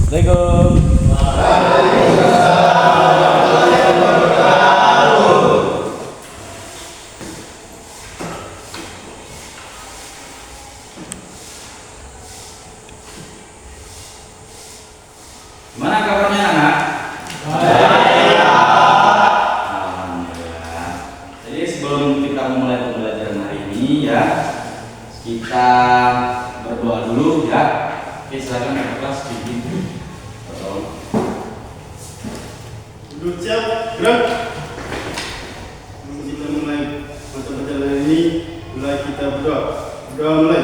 Assalamualaikum. Gimana kabarnya anak? Alhamdulillah. Jadi sebelum kita memulai pembelajaran hari ini ya, kita berdoa dulu ya. Oke, silakan ke kelas bimbing. Duduk siap, gerak. Kita mulai mata pelajaran ini. Mulai kita berdoa. Berdoa mulai.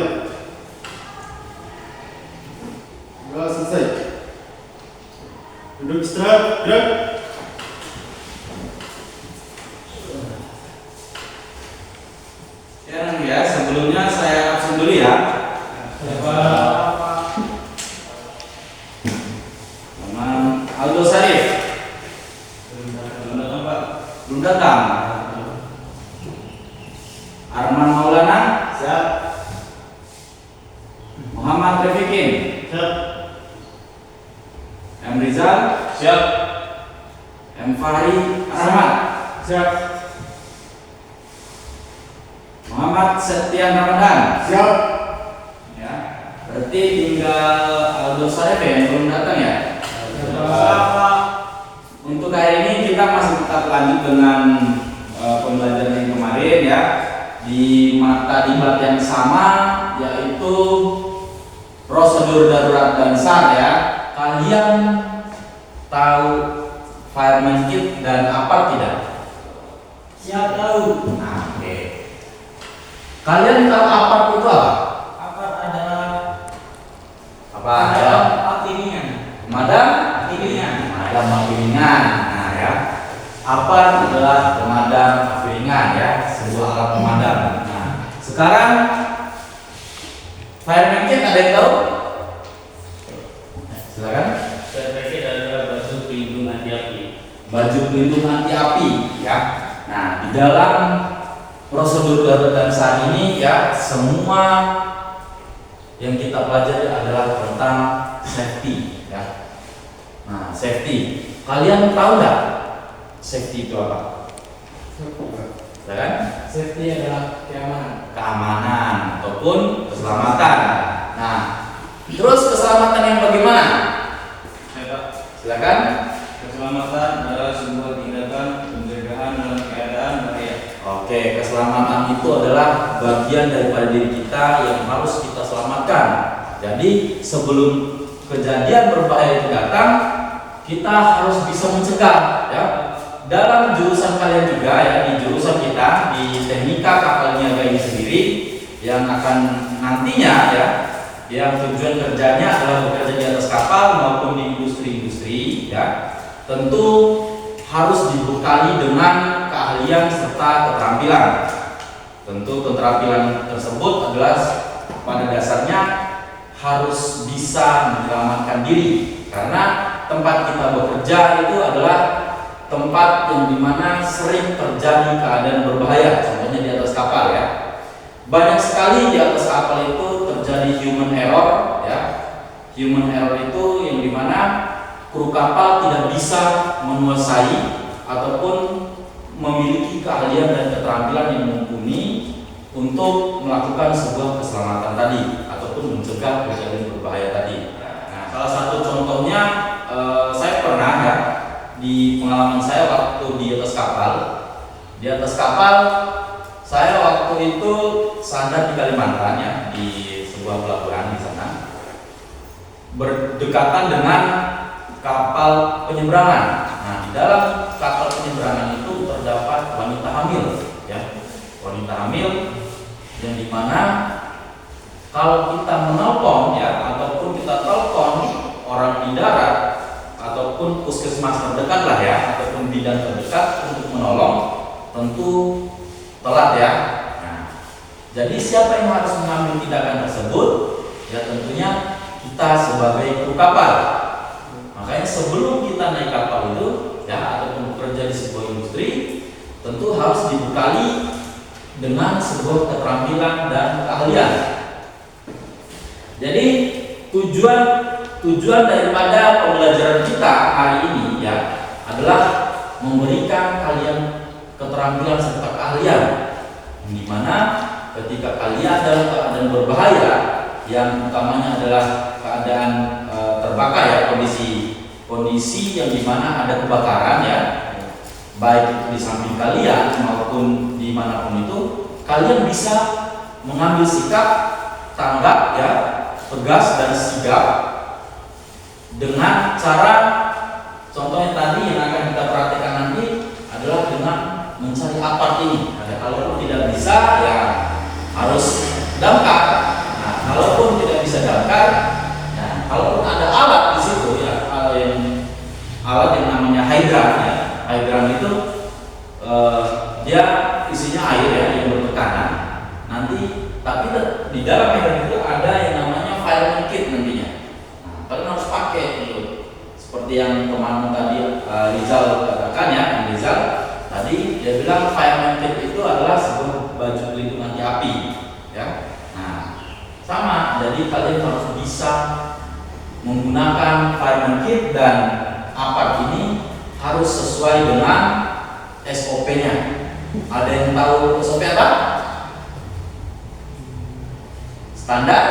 Berdoa selesai. Duduk istirahat, gerak. Ya, sebelumnya saya absen dulu ya. Nama Aldo Sarif. Belum datang. Arman Maulana. Siap. Muhammad Refikin. Siap. M. Rizal. Siap. M. Fahri Ahmad. Siap. Muhammad Septian Ramadan. Siap. Ya, berarti tinggal Aldo Sarif ya yang belum datang ya. Untuk hari ini kita masih tetap lanjut dengan pembelajaran yang kemarin ya, di mata dibat yang sama, yaitu prosedur darurat dan SAR ya. Kalian tahu fireman kit dan apa tidak? Siap tahu. Nah, oke. Kalian tahu apa itu apa? Apa adalah Apa ya? api ringan? Pemadam Api ringan. pemadam api ringan. Nah ya, apa adalah pemadam api ringan ya, sebuah alat pemadam. Nah, sekarang fireman kit ada yang tahu? Silakan. Saya pakai adalah baju pelindung anti api. Baju pelindung anti api ya. Nah, di dalam prosedur darurat dan SAR ini ya, semua yang kita pelajari adalah tentang safety ya. Nah, safety. Kalian tahu nggak safety itu apa? Ya kan? Safety adalah keamanan. Keamanan ataupun keselamatan. Nah, terus keselamatan yang bagaimana? Silakan. Keselamatan adalah sebuah tindakan pencegahan dalam keadaan bahaya. Oke, keselamatan itu adalah bagian daripada diri kita yang harus kita selamatkan. Jadi sebelum kejadian berbahaya itu datang, kita harus bisa mencegah ya. Dalam jurusan kalian juga ya, di jurusan kita di teknika kapal niaga ini sendiri yang akan nantinya ya, yang tujuan kerjanya adalah bekerja di atas kapal maupun di industri-industri ya, tentu harus dibekali dengan keahlian serta keterampilan. Tentu keterampilan tersebut adalah pada dasarnya harus bisa menyelamatkan diri, karena tempat kita bekerja itu adalah tempat yang dimana sering terjadi keadaan berbahaya. Contohnya di atas kapal ya, banyak sekali di atas kapal itu terjadi human error ya. Human error itu yang dimana kru kapal tidak bisa menguasai ataupun memiliki keahlian dan keterampilan yang mumpuni untuk melakukan sebuah keselamatan tadi ataupun mencegah kejadian berbahaya tadi. Nah, salah satu contohnya saya pernah ya, di pengalaman saya waktu di atas kapal. Di atas kapal saya waktu itu sandar di Kalimantan ya, di sebuah pelabuhan di sana, berdekatan dengan kapal penyeberangan. Nah, di dalam kapal penyeberangan itu terdapat wanita hamil ya, wanita hamil yang dimana kalau kita menelpon ya, ataupun kita telepon orang di darat ataupun puskesmas terdekat lah ya, ataupun bidan terdekat untuk menolong, tentu telat ya. Nah, jadi siapa yang harus mengambil tindakan tersebut? Ya tentunya kita sebagai kru kapal. Makanya sebelum kita naik kapal itu ya, ataupun bekerja di sebuah industri, tentu harus dibekali dengan sebuah keterampilan dan keahlian. Jadi tujuan tujuan daripada pembelajaran kita hari ini ya adalah memberikan kalian keterampilan serta keahlian, di mana ketika kalian dalam keadaan berbahaya, yang utamanya adalah keadaan terbakar ya, kondisi yang dimana ada kebakaran ya, baik itu di samping kalian maupun dimanapun itu, kalian bisa mengambil sikap tanggap ya, tegas dan sigap dengan cara, contohnya tadi yang akan kita perhatikan nanti adalah dengan mencari apart ini. Kalau tidak bisa ya harus damkar. Nah, kalaupun tidak bisa damkar, ya, kalaupun ada alat di situ ya, alat yang namanya hydran ya. Hydran itu dia isinya air ya yang bertekanan. Nanti tapi di dalam hydran itu ada yang namanya fireman kit nantinya. Nah, kalian harus pakai itu. Seperti yang kemarin tadi Rizal katakan ya, Rizal tadi dia bilang fireman kit itu adalah sebuah baju pelindung anti api ya. Nah, sama, jadi kalian harus bisa menggunakan fireman kit dan apart ini harus sesuai dengan SOP-nya. Ada yang tahu SOP apa? Standar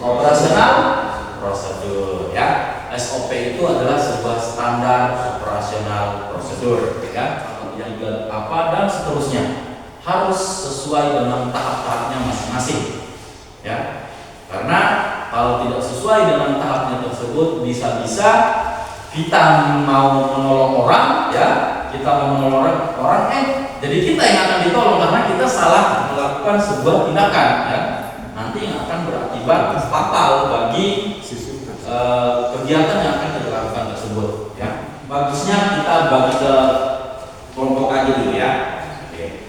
operasional prosedur ya. SOP itu adalah sebuah standar operasional prosedur ya, yang apa dan seterusnya harus sesuai dengan tahap-tahapnya masing-masing ya. Karena kalau tidak sesuai dengan tahapnya tersebut, bisa-bisa kita mau menolong orang ya, kita mau menolong orang jadi kita yang akan ditolong karena kita salah melakukan sebuah tindakan ya, nanti yang akan berakibat fatal bagi kegiatan yang akan kita lakukan tersebut ya. Bagusnya kita bagi ke kelompok aja dulu ya. Oke.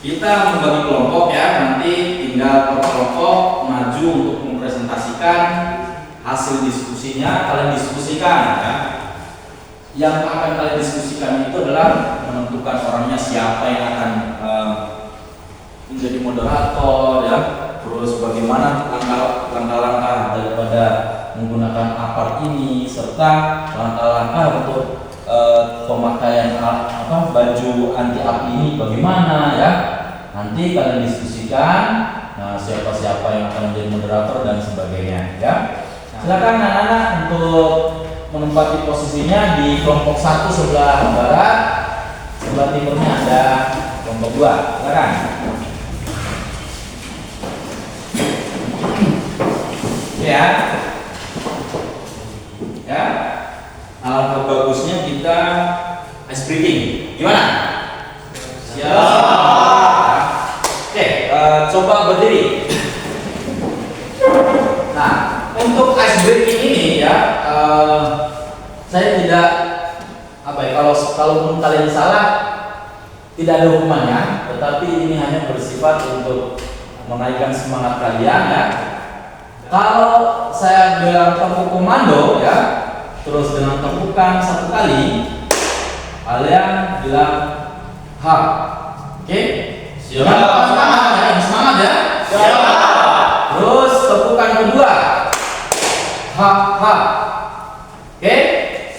Kita membagi kelompok ya, nanti tinggal per kelompok maju untuk mempresentasikan hasil diskusinya, kalian diskusikan ya. Yang akan kalian diskusikan itu adalah menentukan orangnya siapa yang akan menjadi moderator ya, terus bagaimana langkah-langkah daripada menggunakan apart ini, serta langkah-langkah untuk pemakaian baju anti api ini bagaimana ya. Nanti kalian diskusikan. Nah, siapa-siapa yang akan menjadi moderator dan sebagainya ya. Silakan anak-anak untuk menempati posisinya di kelompok 1 sebelah barat, sebelah timurnya ada kelompok 2. Silakan. Ya. Ya. Alangkah bagusnya kita ice breaking. Gimana? Siap. Oke, coba berdiri. Nah, untuk ice breaking ini ya, saya tidak kalaupun kalian salah tidak ada hukumannya, tetapi ini hanya bersifat untuk menaikkan semangat kalian ya. Kalau saya bilang tepuk komando ya, terus dengan tepukan 1 kali, kalian bilang ha. Oke? Siap. Semangat ya. Siap. Terus tepukan kedua. Ha ha. Oke?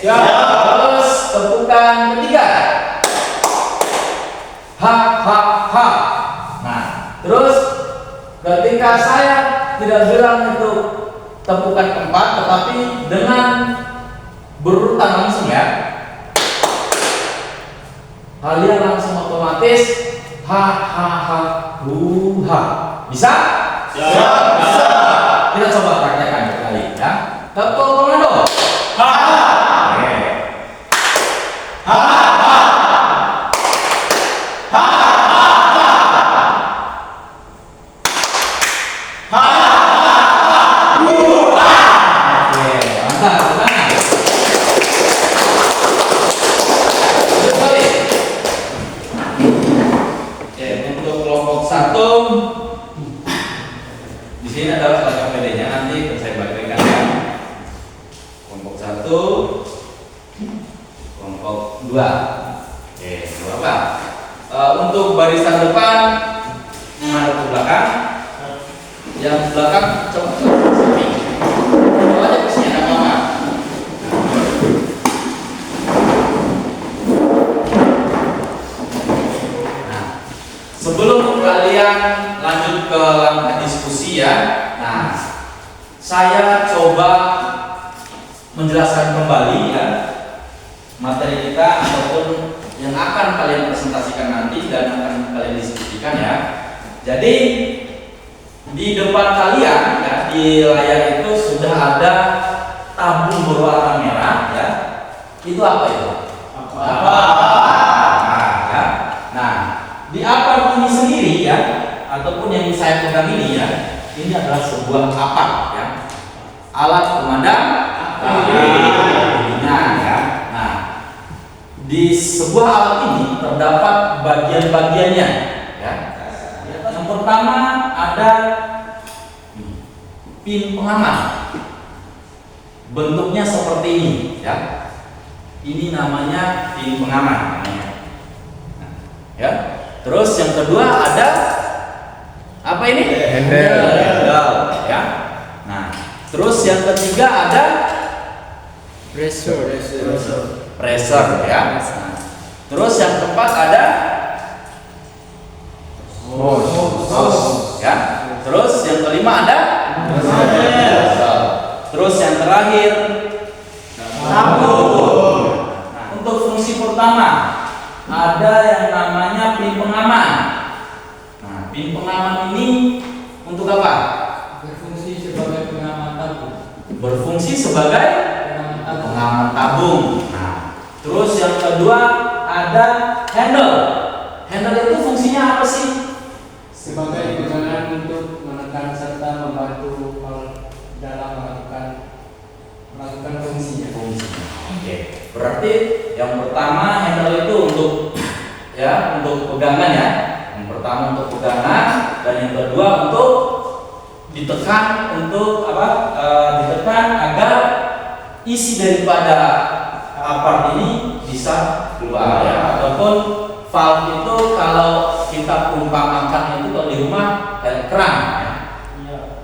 Siap. Terus tepukan ketiga. Ha ha ha. Nah, terus ketika saya tidak bilang itu tepukan keempat, tetapi dengan berurutan langsung ya, kalian langsung otomatis ha ha ha hu ha. Bisa? Siap. Bisa. Kita coba praktekkan sekali ya. Tepuk komando. Ha ha. Oke. Ha ha. Ha ha. Di sini adalah KPD-nya, nanti saya bagikan ya. Kelompok 1, kelompok 2. Oke, berapa? Untuk barisan depan menghadap ke belakang. Yang belakang coba sini. Coba aja ke sini, ada apa? Nah, sebelum kalian lanjut ke langkah diskusi ya, nah, saya coba menjelaskan kembali ya materi kita ataupun yang akan kalian presentasikan nanti dan akan kalian diskusikan ya. Jadi di depan kalian ya, di layar itu sudah ada tabung berwarna merah ya. Itu apa itu? Nah, ya. Nah, di apart ini sendiri ya, ataupun yang saya pegang ini ya, ini adalah sebuah apart ya, alat pemadam api. Nah, ya. Nah, di sebuah alat ini terdapat bagian-bagiannya ya. Yang pertama ada pin pengaman, bentuknya seperti ini ya. Ini namanya pin pengaman namanya. Ya. Terus yang kedua ada apa ini? Handle ya. Nah, terus yang ketiga ada pressure ya. Nah, terus yang keempat ada hose ya. Terus yang kelima ada terus yang terakhir tabung. Nah, untuk fungsi pertama ada yang namanya pin pengaman. Nah, pin pengaman ini untuk apa? Berfungsi sebagai pengaman tabung. Berfungsi sebagai pengaman tabung. Nah, terus yang kedua ada handle. Handle itu fungsinya apa sih? Sebagai pegangan untuk menekan serta membantu dalam melakukan fungsinya. Oke. Berarti yang pertama handle itu untuk ya, untuk pegangan ya. Yang pertama untuk pegangan dan yang kedua untuk ditekan untuk apa? Ditekan agar isi daripada apart ini bisa keluar ya. Ataupun valve itu kalau kita umpamakan itu kalau di rumah kayak keran ya.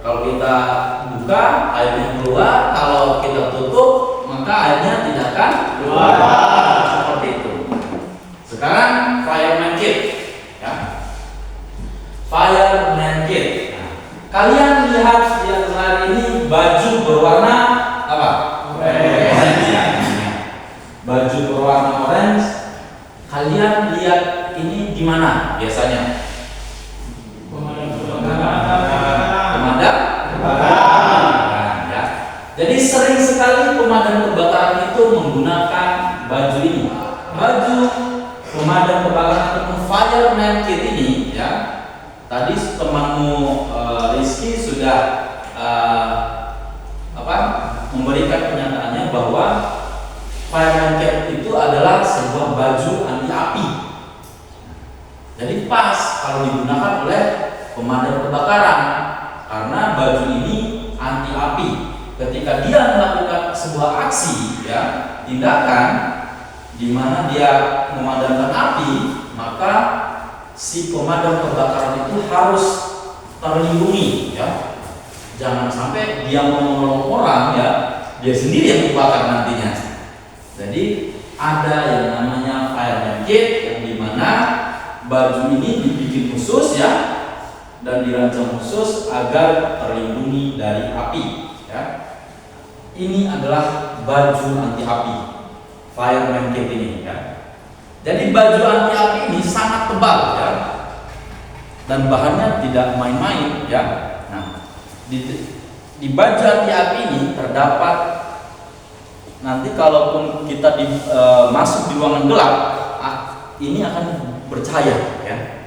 Kalau kita buka airnya keluar, kalau kita tutup maka airnya tidak akan keluar. Seperti itu. Sekarang fireman kit ya. Fireman kit. Nah, kalian lihat yang hari ini baju berwarna apa? Orange ya. Baju berwarna orange. Kalian lihat ini di mana biasanya? Pemadam kebakaran ya. Jadi sering sekali pemadam kebakaran itu menggunakan baju ini. Baju pemadam kebakaran ataupun fireman kit ini ya. Tadi temanmu Rizky sudah memberikan pernyataannya bahwa fireman kit itu adalah sebuah baju anti api. Jadi pas kalau digunakan oleh pemadam kebakaran karena baju ini anti api. Ketika dia melakukan sebuah aksi ya, tindakan di mana dia memadamkan api, maka si pemadam kebakaran itu harus terlindungi ya. Jangan sampai dia mau menolong orang ya, dia sendiri yang dibakar nantinya. Jadi ada yang namanya fireman kit yang dimana baju ini dibikin khusus ya dan dirancang khusus agar terlindungi dari api ya. Ini adalah baju anti api fireman kit ini ya. Jadi baju anti api ini sangat tebal ya dan bahannya tidak main-main ya. Nah, di baju anti api ini terdapat nanti kalaupun kita masuk di ruangan gelap, ini akan bercahaya ya.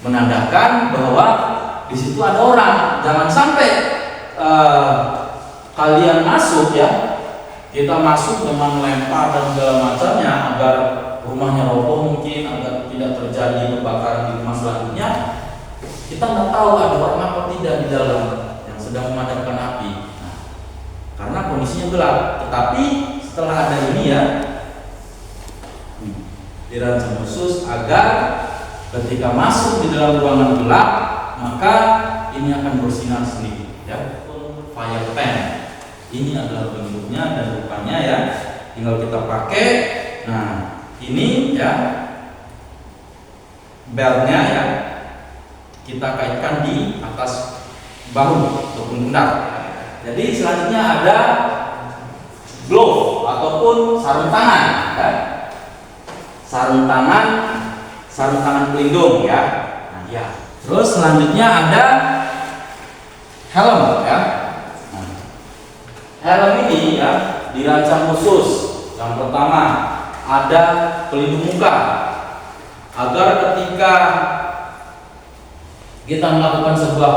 Menandakan bahwa di situ ada orang. Jangan sampai kalian masuk ya, kita masuk dengan lempar dan segala macamnya agar rumahnya roboh mungkin, agar tidak terjadi kebakaran di rumah selanjutnya. Kita nggak tahu ada orang apa tidak di dalam yang sedang memadamkan api. Nah, karena kondisinya gelap. Tetapi setelah ada ini ya, dirancang khusus agar ketika masuk di dalam ruangan gelap, maka ini akan bersinar sendiri, ya. Fire pen. Ini adalah bentuknya dan rupanya, ya. Tinggal kita pakai. Nah, ini, ya, beltnya, ya, kita kaitkan di atas bahu ataupun pundak. Jadi selanjutnya ada glove ataupun sarung tangan, ya. Sarung tangan pelindung, ya. Nah, ya. Terus selanjutnya ada helm, ya. Nah, helm ini, ya, dirancang khusus. Yang pertama ada pelindung muka agar ketika kita melakukan sebuah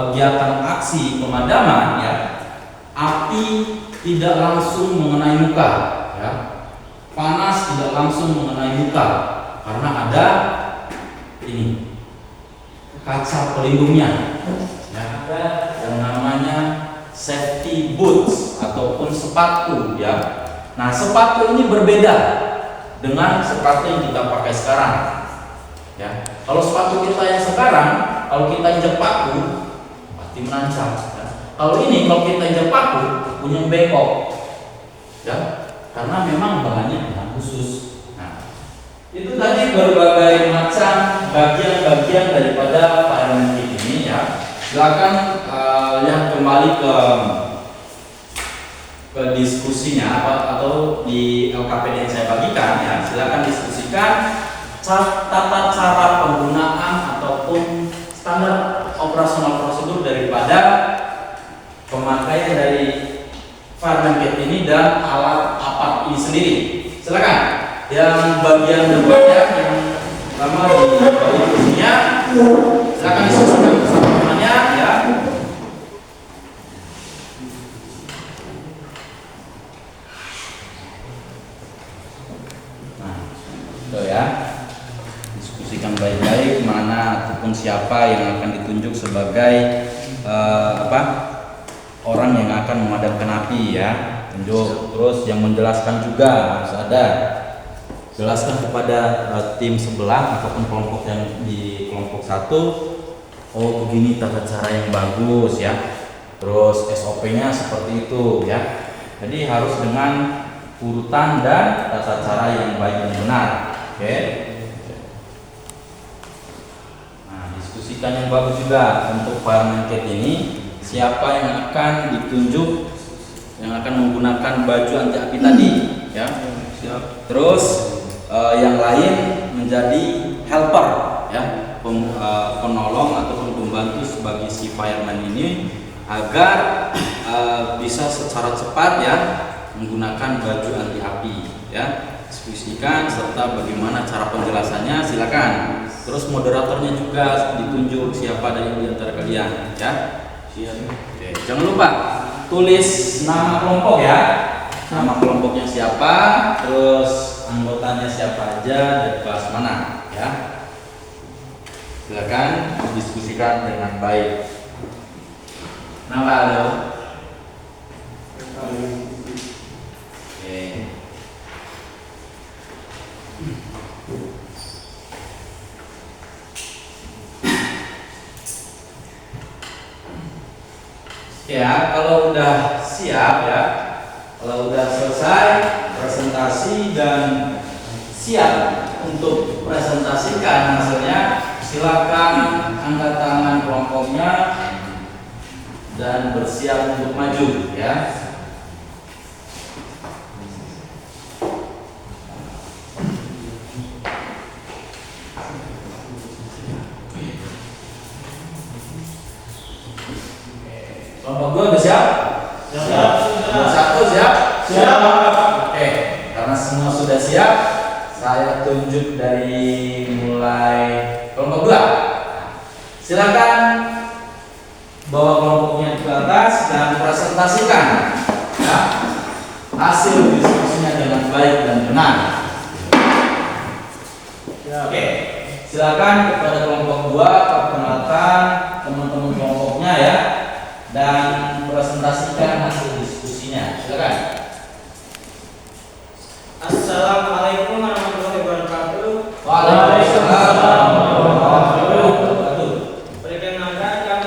kegiatan aksi pemadaman, ya, api tidak langsung mengenai muka, ya. Panas tidak langsung mengenai muka karena ada ini kaca pelindungnya, ya. Ada yang namanya safety boots ataupun sepatu, ya. Nah, sepatu ini berbeda dengan sepatu yang kita pakai sekarang, ya. Kalau sepatu kita yang sekarang, kalau kita injak paku pasti menancap, ya. Kalau ini, kalau kita injak paku punya bengkok, ya, karena memang bahannya bahan khusus. Nah, itu tadi berbagai macam bagian-bagian daripada fireman kit ini, ya. Silakan lihat kembali ke diskusinya atau di LKPD yang saya bagikan, ya. Silakan diskusikan tata cara penggunaan ataupun standar operasional prosedur daripada pemakaian dari fireman kit ini dan alat apa ini sendiri. Silakan. Yang bagian depannya yang pertama di bawah kursinya, silakan diskusikan bersama temannya, ya. Nah, itu, ya. Diskusikan baik-baik mana ataupun siapa yang akan ditunjuk sebagai orang yang akan memadamkan api, ya. Tunjuk. Terus yang menjelaskan juga harus ada. Jelaskan kepada tim sebelah ataupun kelompok yang di kelompok 1, oh begini tata cara yang bagus, ya. Terus SOP-nya seperti itu, ya. Jadi harus dengan urutan dan tata cara yang baik dan benar. Oke. Nah, diskusikan yang bagus juga untuk fireman kit ini. Siapa yang akan ditunjuk yang akan menggunakan baju anti api tadi, ya. Terus yang lain menjadi helper, ya, penolong ataupun pembantu sebagai si fireman ini agar bisa secara cepat, ya, menggunakan baju anti api, ya. Diskusikan serta bagaimana cara penjelasannya, silakan. Terus moderatornya juga ditunjuk siapa dari di antara kalian, ya. Oke, jangan lupa tulis nama kelompok, ya. Nama kelompoknya siapa, terus anggotanya siapa aja dari kelas mana, ya. Silakan diskusikan dengan baik. Nama halo. Oke. Ya, kalau udah siap, ya, kalau udah selesai presentasi dan siap untuk presentasikan hasilnya, silakan angkat tangan kelompoknya dan bersiap untuk maju, ya. Kelompok 2 udah siap? Siap. Kelompok 1 siap? Siap. Oke, karena semua sudah siap, saya tunjuk dari mulai kelompok 2. Silakan bawa kelompoknya ke atas dan presentasikan, ya, hasil diskusinya dengan baik dan benar. Oke, silakan kepada kelompok 2 perkenalkan teman-teman kelompoknya, ya, dan presentasikan hasil diskusinya. Silakan. Assalamualaikum warahmatullahi wabarakatuh. Waalaikumsalam warahmatullahi wabarakatuh. Perkenalkan, kami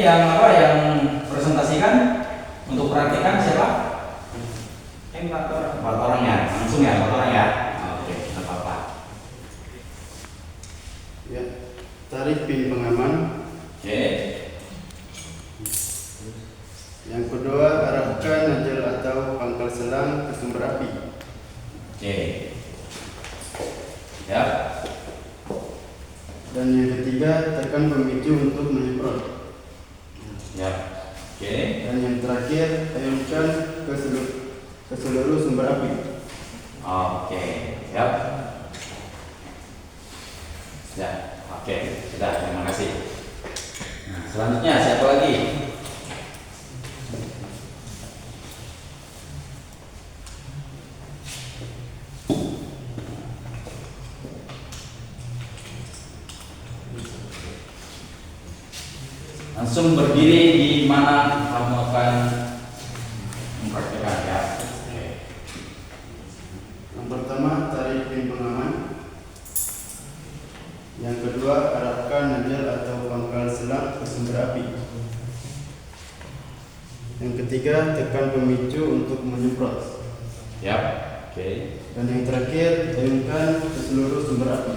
yang apa yang presentasikan untuk praktikan siapa? Empat orang. 4 orang ya, langsung ya 4 orang ya. Oke, tidak apa-apa. Ya. Tarik pin pengaman. Oke. Yang kedua, arahkan najal atau pangkal selang ke sumber api. Oke. Ya. Dan yang ketiga, tekan pemicu untuk menyemprot. Ya. Oke. Dan yang terakhir, ayunkan ke seluruh sumber api. Oke. Siap. Ya. Oke. Sudah. Terima kasih. Nah, selanjutnya siapa lagi? Langsung berdiri di mana kamu akan mempraktikkan ya. Oke. Yang pertama, tarik pin pengaman. Yang kedua, arahkan najal atau pangkal selang ke sumber api. Yang ketiga, tekan pemicu untuk menyemprot. Ya. Oke. Dan yang terakhir, ayunkan ke seluruh sumber api.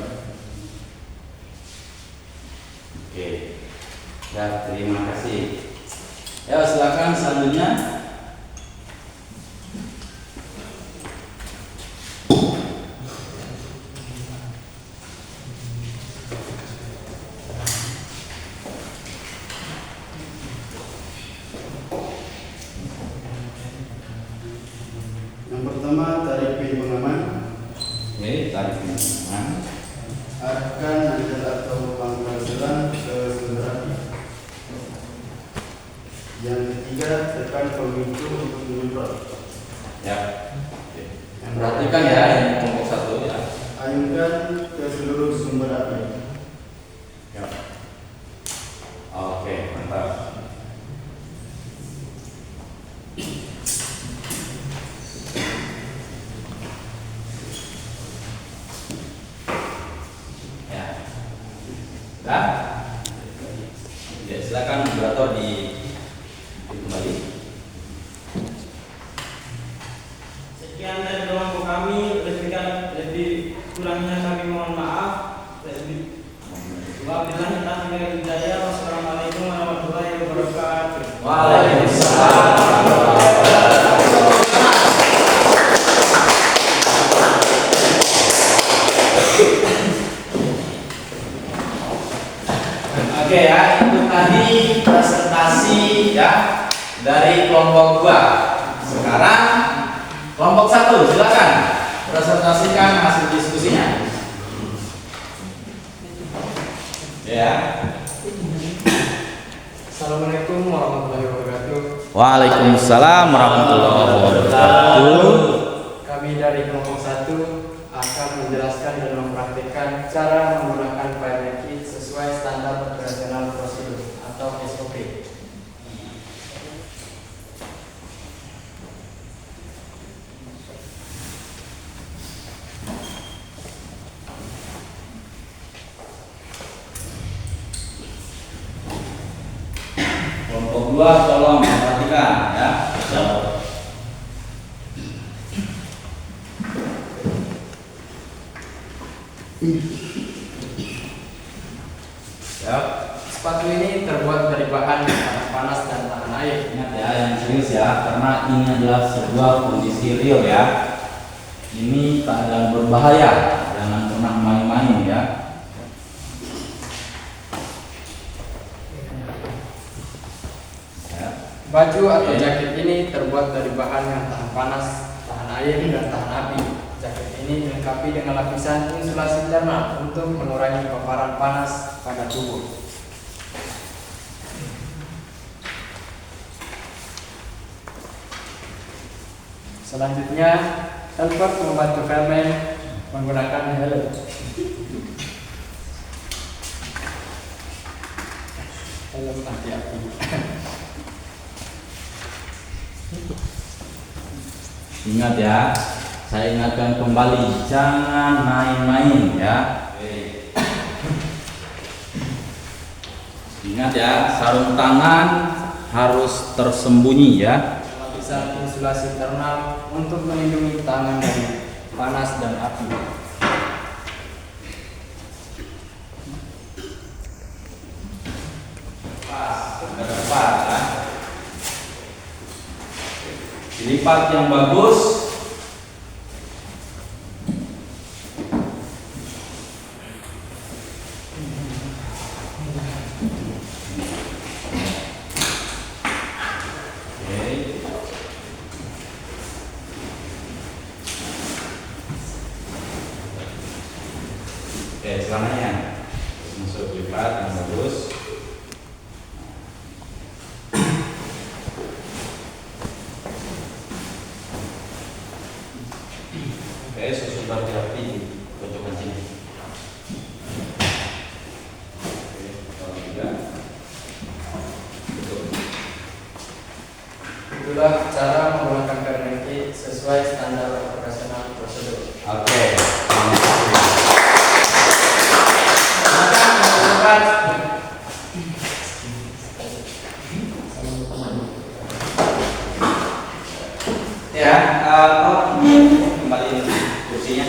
Oke. Ya, terima kasih. Ya, silakan selanjutnya. Yang pertama, tarik pin pengaman. Oke, tarik pengaman. Arahkan najal atau pangkal selang ke sumber api. Yang ketiga, tekan pemicu untuk menyemprot. Ya. Oke. Perhatikan ya yang kelompok 1 ya. Ayunkan ke seluruh sumber api. Ya. Oke, mantap. Ya. Dah? Ya, silakan moderator kembali. Sekian dari kelompok kami, lebih kurangnya kami mohon maaf. Wabillahi taufiq wal hidayah. Wassalamualaikum warahmatullahi wabarakatuh. Waalaikumsalam. Oke ya, itu tadi presentasi ya dari kelompok 2. Sekarang kelompok 1, silakan presentasikan hasil diskusinya. Ya. Assalamualaikum warahmatullahi wabarakatuh. Waalaikumsalam warahmatullahi wabarakatuh. Kami dari kelompok 1 akan menjelaskan dan mempraktikkan cara menggunakan file kit sesuai standar operasional prosedur atau SOP. Kelompok 2 tolong perhatikan ya. Ya. Sepatu ini terbuat dari bahan yang sangat panas dan tahan air. Ingat ya, yang serius ya, karena ini adalah sebuah kondisi real ya. Ini keadaan berbahaya, jangan pernah main-main ya. Ya. Baju atau jaket ini terbuat dari bahan yang tahan panas, tahan air, dan tahan api. Jaket ini dilengkapi dengan lapisan insulasi thermal untuk mengurangi paparan panas pada tubuh. Selanjutnya, helmet membantu fireman menggunakan helm. Helm anti api. Ingat ya, saya ingatkan kembali, jangan main-main ya. Ingat ya, sarung tangan harus tersembunyi ya. Lapisan insulasi internal untuk melindungi tangan dari panas dan api. Ke depan ya. Dilipat yang bagus. Oke, celananya masuk lipat yang bagus. Oke, sesudah rapi di pojokan sini. Oke, kalau tidak, tutup. Itulah cara menggunakan KRNQ sesuai standar operasional prosedur. Oke, terima kasih. Silakan teman-teman. Ya, kembali kursinya.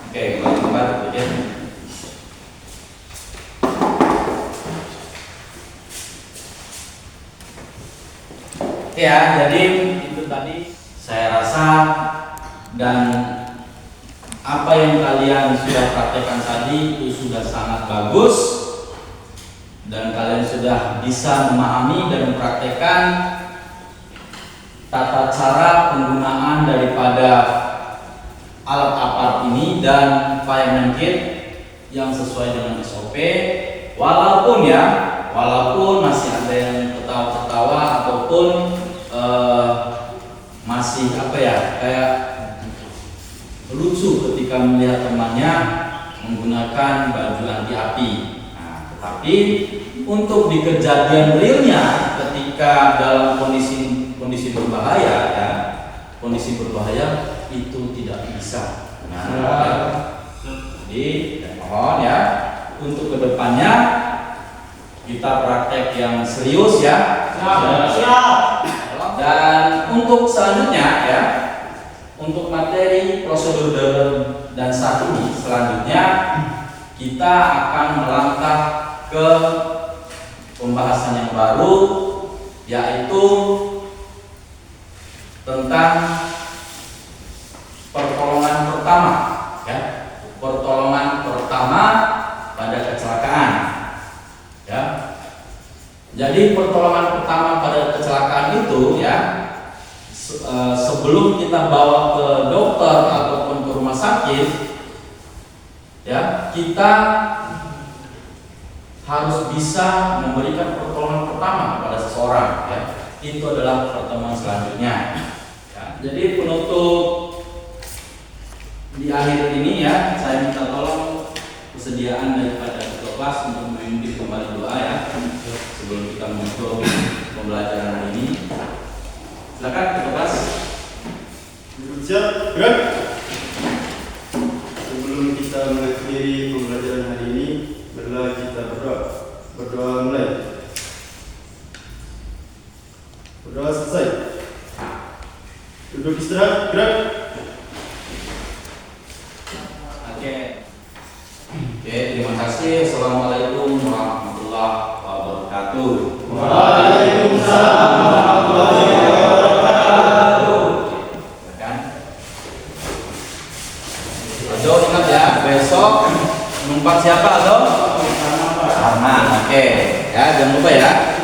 Oke, kembali tempat ya. Ya, jadi itu tadi saya rasa, dan apa yang kalian sudah praktekkan tadi itu sudah sangat bagus, dan kalian sudah bisa memahami dan mempraktekkan tata cara penggunaan daripada alat aparat ini dan fireman kit yang sesuai dengan SOP. Walaupun masih ada yang ketawa-ketawa ataupun masih kayak lucu ketika melihat temannya menggunakan baju anti api. Nah, tetapi untuk di kejadian realnya ketika dalam kondisi berbahaya ya, kondisi berbahaya itu tidak bisa. Nah, jadi mohon ya untuk kedepannya kita praktek yang serius ya. Dan untuk selanjutnya ya, untuk materi prosedur dan saat ini selanjutnya kita akan melangkah ke pembahasan yang baru, yaitu tentang pertolongan pertama ya, pertolongan pertama pada kecelakaan ya. Jadi pertolongan pertama pada kecelakaan itu ya, sebelum kita bawa ke dokter ataupun ke rumah sakit ya, kita harus bisa memberikan pertolongan pertama kepada seseorang ya. Itu adalah pertemuan selanjutnya ya. Jadi penutup di akhir ini ya, saya minta tolong kesediaan daripada ketua kelas untuk memimpin kembali doa ya sebelum kita menutup pembelajaran hari ini. Silakan ketua kelas. Siap, gerak. Sebelum kita mengakhiri pembelajaran hari ini, marilah kita berdoa. Berdoa mulai. Berdoa selesai. Duduk istirahat, gerak. Oke, terima kasih. Assalamualaikum warahmatullahi wabarakatuh. Waalaikumsalam warahmatullahi wabarakatuh. Aldo, ingat ya, besok numpak siapa Aldo? Arman. Oke, ya jangan lupa ya.